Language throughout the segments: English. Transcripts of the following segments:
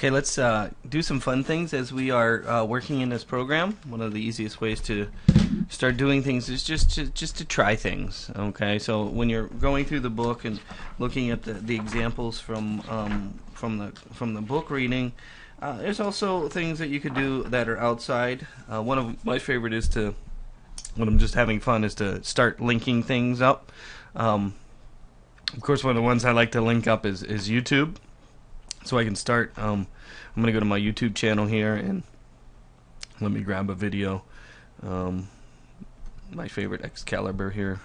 Okay, let's do some fun things as we are working in this program. One of the easiest ways to start doing things is just to try things. Okay, so when you're going through the book and looking at the examples from the book reading, there's also things that you could do that are outside. One of my favorite is to, when I'm just having fun, is to start linking things up. Of course, one of the ones I like to link up is YouTube. So I can start, I'm going to go to my YouTube channel here and let me grab a video. My favorite Excalibur here.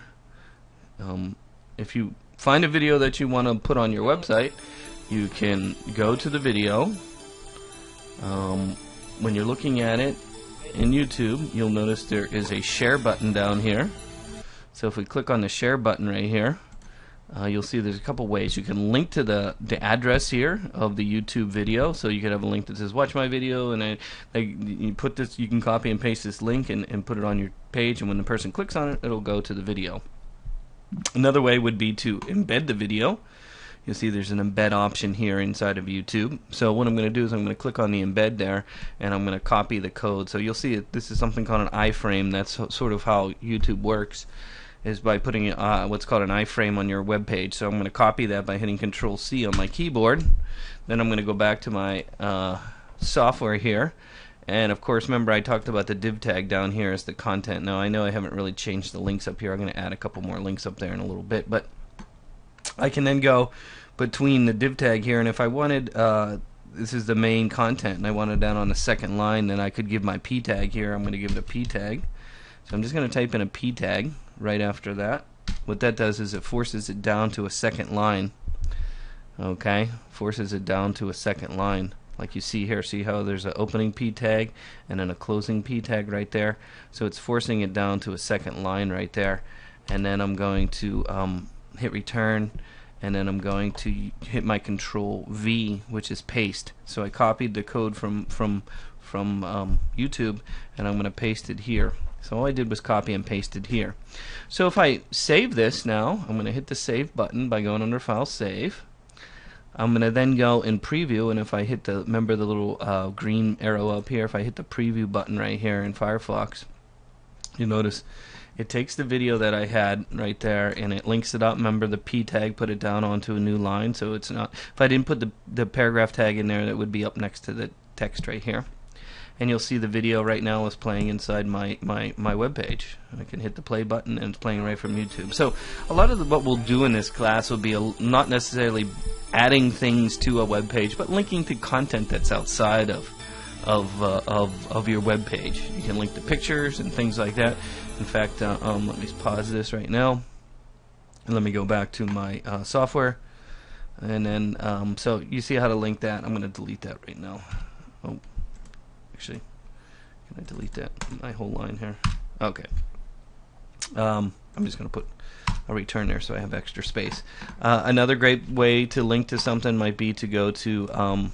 If you find a video that you want to put on your website, you can go to the video. When you're looking at it in YouTube, you'll notice there is a share button down here. So if we click on the share button right here, you'll see there's a couple ways. You can link to the address here of the YouTube video, so you could have a link that says watch my video, and you put this, you can copy and paste this link and put it on your page, and when the person clicks on it, it'll go to the video. Another way would be to embed the video. You'll see there's an embed option here inside of YouTube. So what I'm going to do is I'm going to click on the embed there, and I'm going to copy the code. So you'll see this is something called an iframe. That's sort of how YouTube works, is by putting what's called an iframe on your web page. So I'm going to copy that by hitting Control C on my keyboard. Then I'm going to go back to my software here, and of course remember I talked about the div tag down here as the content. Now I know I haven't really changed the links up here. I'm going to add a couple more links up there in a little bit, but I can then go between the div tag here, and if I wanted, this is the main content, and I wanted down on the second line, then I could give my p tag here. I'm going to give it a p tag. So I'm just going to type in a p tag right after that. What that does is it forces it down to a second line. Okay, forces it down to a second line, like you see here. See how there's an opening p tag and then a closing p tag right there? So it's forcing it down to a second line right there. And then I'm going to hit return, and then I'm going to hit my Control V, which is paste. So I copied the code from YouTube, and I'm going to paste it here. So all I did was copy and paste it here. So if I save this now, I'm going to hit the save button by going under File, Save. I'm going to then go in Preview, and if I hit the, remember the little green arrow up here, if I hit the Preview button right here in Firefox, you notice it takes the video that I had right there and it links it up. Remember the P tag put it down onto a new line, so it's not, if I didn't put the paragraph tag in there, that would be up next to the text right here. And you'll see the video right now is playing inside my web page. I can hit the play button and it's playing right from YouTube. So a lot of what we'll do in this class will be not necessarily adding things to a web page, but linking to content that's outside of your web page. You can link to pictures and things like that. In fact, let me pause this right now and let me go back to my software. And then so you see how to link that. I'm going to delete that right now. Oh. Actually, can I delete that? My whole line here. Okay. I'm just going to put a return there so I have extra space. Another great way to link to something might be to go to, of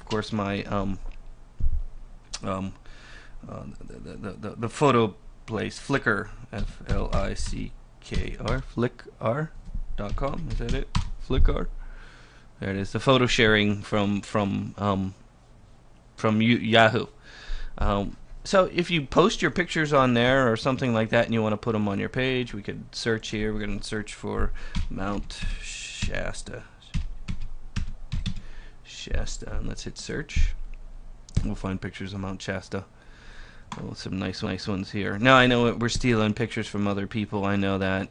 course, my the photo place, Flickr, F-L-I-C-K-R, Flickr.com. Is that it? Flickr. There it is. The photo sharing from Yahoo. So if you post your pictures on there or something like that and you want to put them on your page, we could search here. We're going to search for Mount Shasta. And let's hit search. We'll find pictures of Mount Shasta. Oh, some nice ones here. Now I know we're stealing pictures from other people. I know that.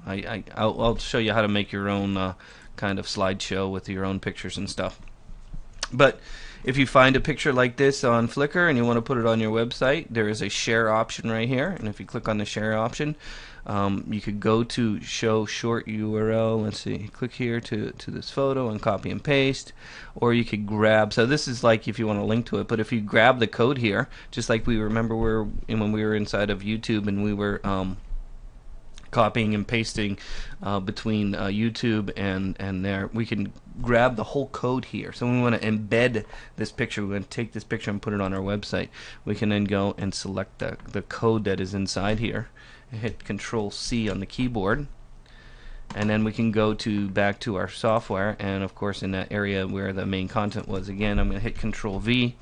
I'll show you how to make your own kind of slideshow with your own pictures and stuff. But if you find a picture like this on Flickr and you want to put it on your website, there is a share option right here. And if you click on the share option, you could go to show short URL. Let's see, click here to this photo and copy and paste. Or you could grab, so this is like if you want to link to it, but if you grab the code here, just like we remember when we were inside of YouTube and we were copying and pasting between YouTube and there, we can grab the whole code here. So when we want to embed this picture, we're going to take this picture and put it on our website. We can then go and select the code that is inside here and hit Control C on the keyboard, and then we can go back to our software, and of course in that area where the main content was, again I'm going to hit Control V,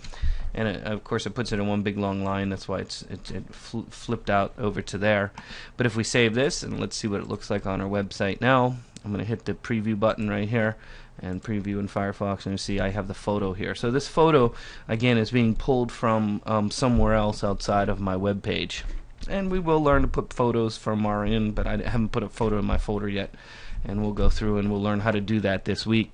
and of course it puts it in one big long line. That's why it flipped out over to there. But if we save this, and let's see what it looks like on our website now, I'm going to hit the preview button right here and preview in Firefox, and you see I have the photo here. So this photo again is being pulled from somewhere else outside of my web page. And we will learn to put photos from our in, but I haven't put a photo in my folder yet, and we'll go through and we'll learn how to do that this week.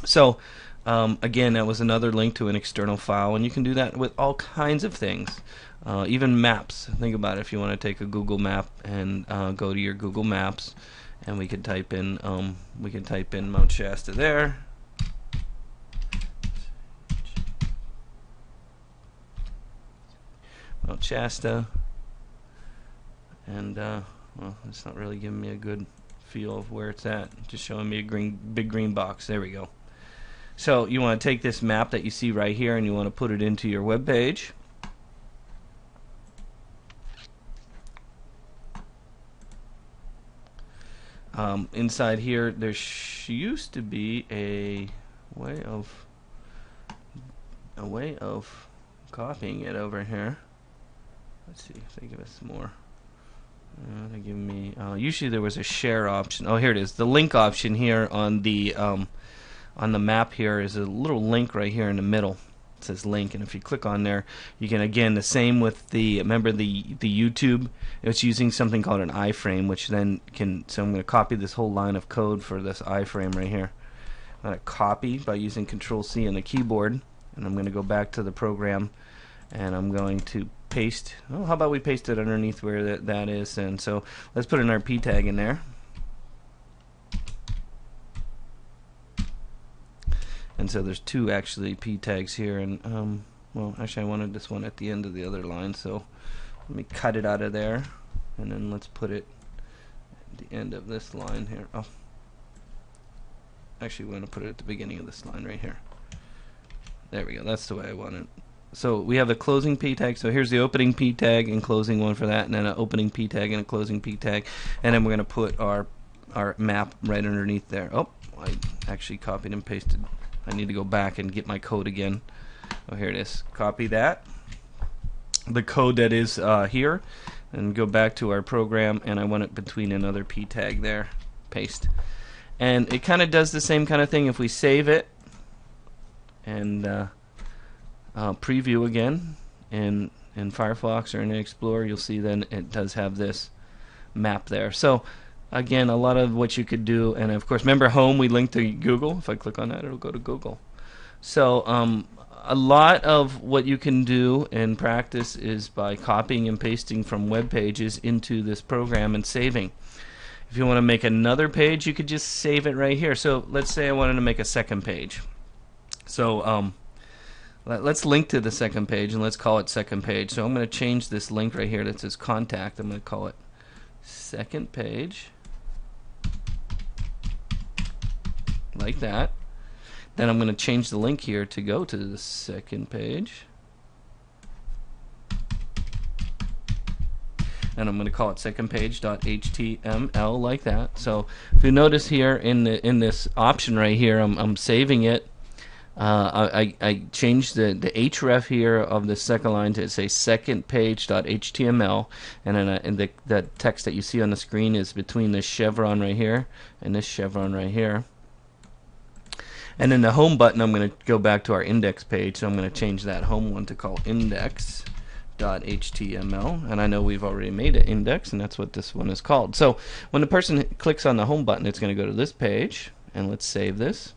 So again, that was another link to an external file, and you can do that with all kinds of things, even maps. Think about it. If you want to take a Google map and go to your Google Maps, and we could type in Mount Shasta there. Mount Shasta, and well, it's not really giving me a good feel of where it's at. Just showing me a big green box. There we go. So you want to take this map that you see right here, and you want to put it into your web page. Inside here, there used to be a way of copying it over here. Let's see if they give us more. They give me. Usually there was a share option. Oh, here it is. The link option here on the map here is a little link right here in the middle. It says link, and if you click on there, you can, again, the same with the, remember the YouTube, it's using something called an iframe, which then can, so I'm going to copy this whole line of code for this iframe right here. I'm going to copy by using Control C on the keyboard, and I'm going to go back to the program, and I'm going to paste. Oh, how about we paste it underneath where that is? And so let's put an RP tag in there. And so there's two actually P tags here, and well, actually I wanted this one at the end of the other line, so let me cut it out of there, and then let's put it at the end of this line here. Oh, actually we want to put it at the beginning of this line right here. There we go. That's the way I want it. So we have the closing P tag. So here's the opening P tag and closing one for that, and then an opening P tag and a closing P tag, and then we're going to put our map right underneath there. Oh, I actually copied and pasted. I need to go back and get my code again. Oh, here it is. Copy that, the code that is here, and go back to our program, and I want it between another P tag there. Paste. And it kind of does the same kind of thing. If we save it and preview again in Firefox or in Explorer, you'll see then it does have this map there. So again, a lot of what you could do, and of course, remember home, we linked to Google. If I click on that, it'll go to Google. So a lot of what you can do in practice is by copying and pasting from web pages into this program and saving. If you want to make another page, you could just save it right here. So let's say I wanted to make a second page. So let's link to the second page, and let's call it second page. So I'm going to change this link right here that says contact. I'm going to call it second page, like that. Then I'm going to change the link here to go to the second page, and I'm going to call it secondpage.html, like that. So if you notice here in this option right here, I'm saving it. I changed the href here of the second line to say secondpage.html, and then the text that you see on the screen is between this chevron right here and this chevron right here. And then the home button, I'm going to go back to our index page, so I'm going to change that home one to call index.html, and I know we've already made an index, and that's what this one is called. So when the person clicks on the home button, it's going to go to this page, and let's save this.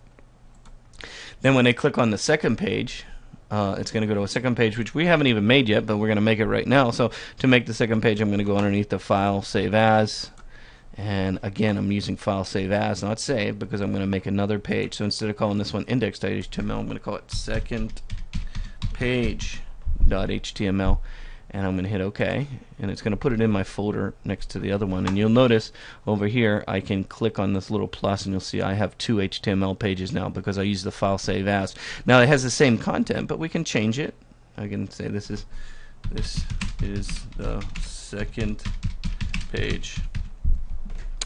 Then when they click on the second page, it's going to go to a second page, which we haven't even made yet, but we're going to make it right now. So to make the second page, I'm going to go underneath the File, Save As. And again, I'm using File, Save As, not Save, because I'm going to make another page. So instead of calling this one index.html, I'm going to call it secondpage.html. And I'm going to hit OK, and it's going to put it in my folder next to the other one. And you'll notice over here I can click on this little plus, and you'll see I have two HTML pages now because I use the File Save As. Now it has the same content, but we can change it. I can say this is the second page.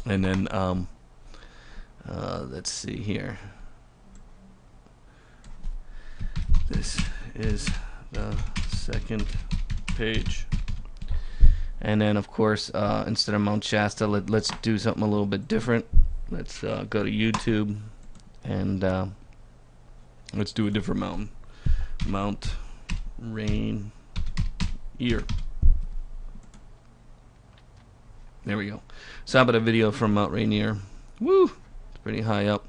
And then let's see here. This is the second page. And then of course instead of Mount Shasta, let's do something a little bit different. Let's go to YouTube and let's do a different mountain. Mount Rainier. There we go. So how about a video from Mount Rainier? Woo! It's pretty high up.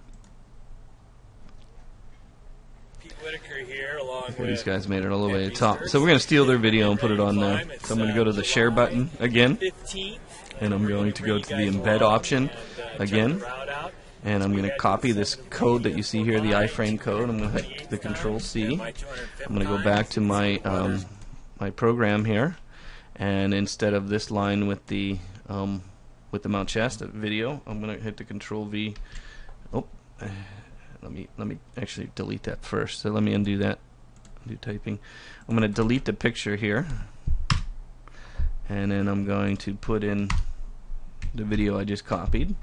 Here, along okay, these guys made it all the way to the top. So we're going to steal their video and put it on there. So I'm going to go to the share button again. And I'm going to go to the embed option again. And I'm going to copy this code that you see here, the iframe code. I'm going to hit the Control C. I'm going to go back to my my program here. And instead of this line with the Mount Shasta video, I'm going to hit the Control V. Oh. Let me actually delete that first. So let me undo that. Undo typing. I'm going to delete the picture here, and then I'm going to put in the video I just copied.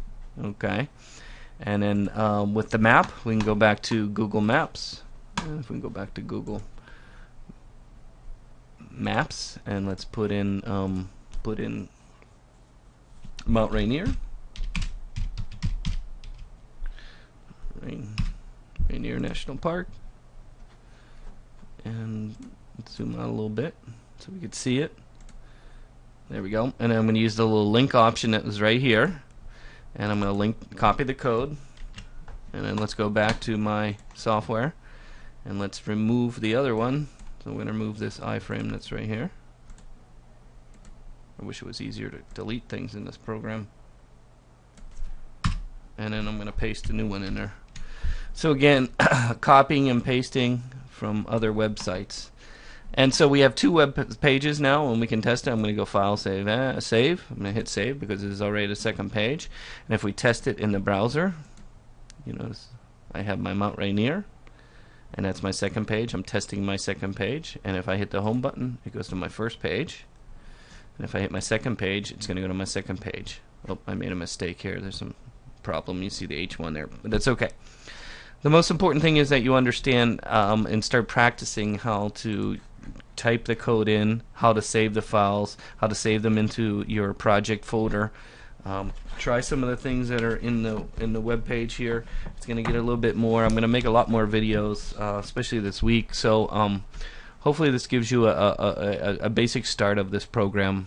Okay, and then with the map, we can go back to Google Maps. If we can go back to Google Maps, and let's put in Mount Rainier. Rainier National Park, and let's zoom out a little bit so we could see it. There we go. And I'm going to use the little link option that was right here, and I'm going to copy the code, and then let's go back to my software and let's remove the other one. So I'm going to remove this iframe that's right here. I wish it was easier to delete things in this program. And then I'm going to paste a new one in there. So again, copying and pasting from other websites. And so we have two web pages now, and we can test it. I'm going to go File, Save, Save. I'm going to hit Save because it is already the second page. And if we test it in the browser, you notice I have my Mount Rainier, and that's my second page. I'm testing my second page. And if I hit the Home button, it goes to my first page. And if I hit my second page, it's going to go to my second page. Oh, I made a mistake here. There's some problem. You see the H1 there, but that's okay. The most important thing is that you understand and start practicing how to type the code in, how to save the files, how to save them into your project folder. Try some of the things that are in the web page here. It's going to get a little bit more. I'm going to make a lot more videos, especially this week. So hopefully this gives you a basic start of this program.